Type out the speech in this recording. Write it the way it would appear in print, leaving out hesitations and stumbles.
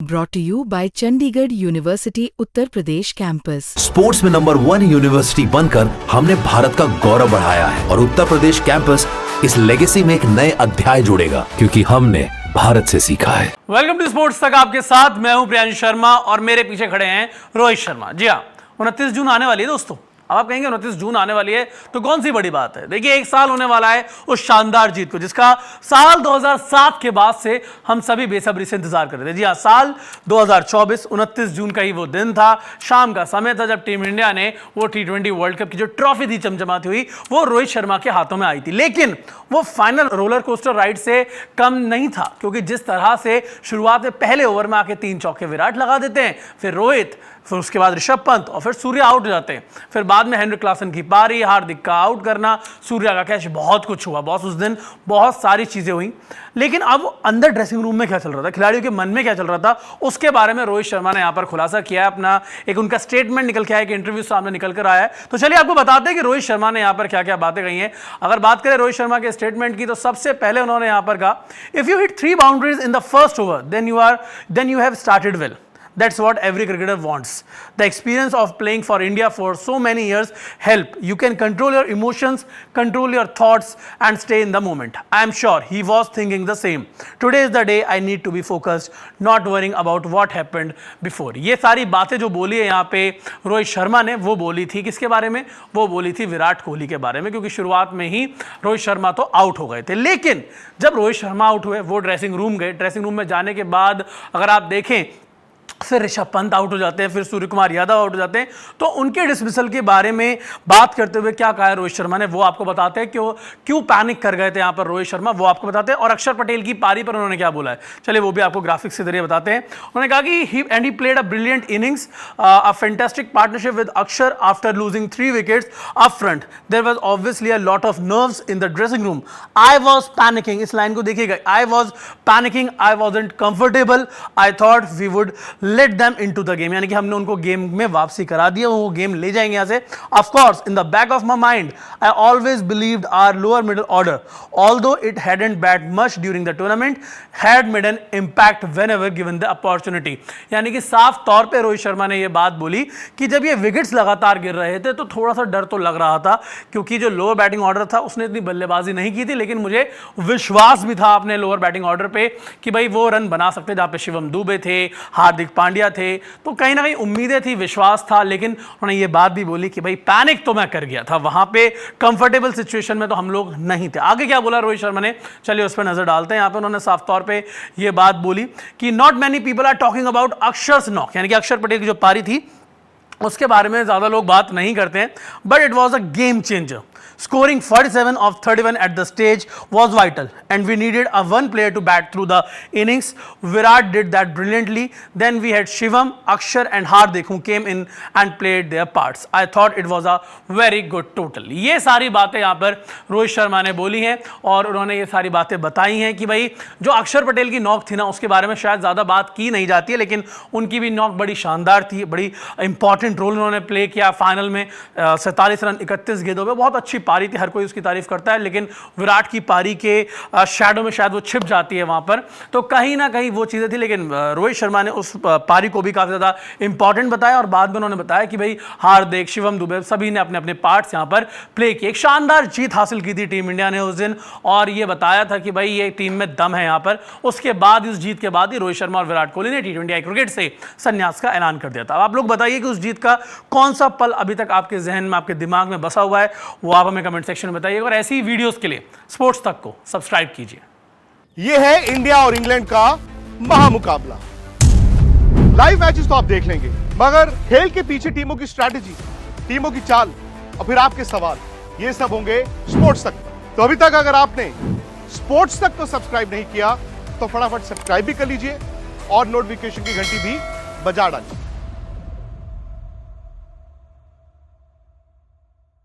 Brought to you by Chandigarh University Uttar Pradesh campus. Sports में number 1 university बनकर हमने भारत का गौरव बढ़ाया है और उत्तर प्रदेश कैंपस इस लेगेसी में एक नए अध्याय जोड़ेगा, क्योंकि हमने भारत से सीखा है। वेलकम टू स्पोर्ट्स तक, आपके साथ मैं हूं प्रियांश शर्मा और मेरे पीछे खड़े हैं रोहित शर्मा। जी हाँ, 29 जून आने वाली है दोस्तों। अब आप कहेंगे 29 जून आने वाली है तो कौन सी बड़ी बात है। देखिए, एक साल होने वाला है उस शानदार जीत को जिसका साल 2007 के बाद से हम सभी बेसब्री से इंतजार कर रहे थे। जी हाँ, साल 2024 29 जून का ही वो दिन था, शाम का समय था जब टीम इंडिया ने वो T20 वर्ल्ड कप की जो ट्रॉफी थी चमचमाती हुई, वो रोहित शर्मा के हाथों में आई थी। लेकिन वो फाइनल रोलर कोस्टर राइड से कम नहीं था, क्योंकि जिस तरह से शुरुआत में पहले ओवर में आके 3 चौके विराट लगा देते हैं, फिर रोहित, फिर उसके बाद ऋषभ पंत और फिर सूर्या आउट हो जाते हैं। फिर बाद में हेनरी क्लासन की पारी, हार्दिक का आउट करना, सूर्या का कैच, बहुत कुछ हुआ बॉस उस दिन, बहुत सारी चीजें हुई। लेकिन अब अंदर ड्रेसिंग रूम में क्या चल रहा था, खिलाड़ियों के मन में क्या चल रहा था, उसके बारे में रोहित शर्मा ने यहां पर खुलासा किया है। अपना एक उनका स्टेटमेंट निकल के आया, एक इंटरव्यू सामने निकल कर आया है। तो चलिए आपको बताते हैं कि रोहित शर्मा ने यहां पर क्या क्या बातें कही हैं। अगर बात करें रोहित शर्मा के स्टेटमेंट की, तो सबसे पहले उन्होंने यहां पर कहा, if you hit 3 boundaries in the first over then you have started well. That's what every cricketer wants. The experience of playing for India for so many years help. You can control your emotions, control your thoughts and stay in the moment. I am sure he was thinking the same. Today is the day I need to be focused, not worrying about what happened before. ये सारी बातें जो बोली है यहाँ पे रोहित शर्मा ने, वो बोली थी किसके बारे में? वो बोली थी विराट कोहली के बारे में, क्योंकि शुरुआत में ही रोहित शर्मा तो आउट हो गए थे। लेकिन जब रोहित शर्मा आउट हुए, वो ड्रेसिंग रूम गए। ड्रेसिंग रूम में जाने के बाद अगर आप देखें, फिर ऋषभ पंत आउट हो जाते हैं, फिर सूर्य कुमार यादव आउट हो जाते हैं। तो उनके डिसमिसल के बारे में बात करते हुए क्या कहा है रोहित शर्मा ने, वो आपको बताते हैं। क्यों पैनिक कर गए थे यहाँ पर रोहित शर्मा, वो आपको बताते हैं। और अक्षर पटेल की पारी पर उन्होंने क्या बोला है, चलिए वो भी आपको ग्राफिक्स के जरिए बताते हैं। उन्होंने कहा कि he played a brilliant innings, a fantastic partnership with Axar after losing 3 wickets up front. There was obviously a lot of nerves in the dressing room. I was panicking, इस लाइन को देखिएगा, I was panicking, I wasn't comfortable, I thought we would let them into the game, यानी कि हमने उनको game में वापसी करा दी है, वो गेम ले जाएंगे यहां से। Of course in the back of my mind I always believed our lower middle order, although it hadn't bat much during the tournament, had made an impact whenever given the opportunity. यानी कि साफ तौर पे रोहित शर्मा ने ये बात बोली कि जब ये विकेट्स लगातार गिर रहे थे तो थोड़ा सा डर तो लग रहा था, क्योंकि जो लोअर बैटिंग ऑर्डर था उसने इतनी बल्लेबाजी नहीं की थी, लेकिन मुझे विश्वास भी था अपने लोअर बैटिंग ऑर्डर पे कि भाई वो रन बना सकते, जहां पे शिवम दुबे थे, हार्दिक पांड्या थे। तो कहीं ना कहीं उम्मीदें थी, विश्वास था। लेकिन उन्होंने ये बात भी बोली कि भाई पैनिक तो मैं कर गया था, वहां पे कंफर्टेबल सिचुएशन में तो हम लोग नहीं थे। आगे क्या बोला रोहित शर्मा ने, चलिए उस पर नजर डालते हैं। यहां पे उन्होंने साफ तौर पे ये बात बोली कि not many people are talking about Axar's knock, यानी कि अक्षर पटेल की जो पारी थी उसके बारे में ज्यादा लोग बात नहीं करते हैं, but it was a game changer. Scoring 47 of 31 at the stage was vital, and we needed a one player to bat through the innings. Virat did that brilliantly. Then we had Shivam, Akshar, and Hardik who came in and played their parts. I thought it was a very good total. ये सारी बातें यहाँ पर रोहित शर्मा ने बोली हैं और उन्होंने ये सारी बातें बताई हैं कि भाई जो अक्षर पटेल की नॉक थी ना, उसके बारे में शायद ज़्यादा बात की नहीं जाती है, लेकिन उनकी भी नॉक बड़ी शानदार थी, बड़ी इंपॉर्टेंट रोल उन्होंने प्ले किया फाइनल में। 47 रन 31 गेंदों में, बहुत अच्छी पारी थी, हर कोई उसकी तारीफ करता है, लेकिन विराट की पारी के शैडो में शायद वो छिप जाती है वहां पर। तो कहीं ना कहीं वो चीजें थी, लेकिन रोहित शर्मा ने उस पारी को भी काफी ज्यादा इंपॉर्टेंट बताया और बाद में उन्होंने बताया कि भाई हार्दिक, शिवम दुबे सभी ने अपने अपने पार्ट्स यहां पर प्ले किए। एक शानदार जीत हासिल की थी टीम इंडिया ने उस दिन, और ये बताया था कि भाई ये टीम में दम है यहां पर। उसके बाद, इस जीत के बाद ही रोहित शर्मा और विराट कोहली ने T20 क्रिकेट से संन्यास का ऐलान कर दिया था। अब आप लोग बताइए कि उस जीत का कौन सा पल अभी तक आपके जहन में, आपके दिमाग में बसा हुआ है, वो आप हमें कमेंट सेक्शन में बताइए। और ऐसी वीडियोस के लिए स्पोर्ट्स तक को सब्सक्राइब कीजिए। यह है इंडिया और इंग्लैंड का महामुकाबला। लाइव मैचेस तो आप देख लेंगे, मगर खेल के पीछे टीमों की स्ट्रैटेजी, टीमों की चाल और फिर आपके सवाल, ये सब होंगे स्पोर्ट्स तक। तो अभी तक अगर आपने स्पोर्ट्स तक को सब्सक्राइब नहीं किया तो फटाफट सब्सक्राइब भी कर लीजिए और नोटिफिकेशन की घंटी भी बजा डालिए।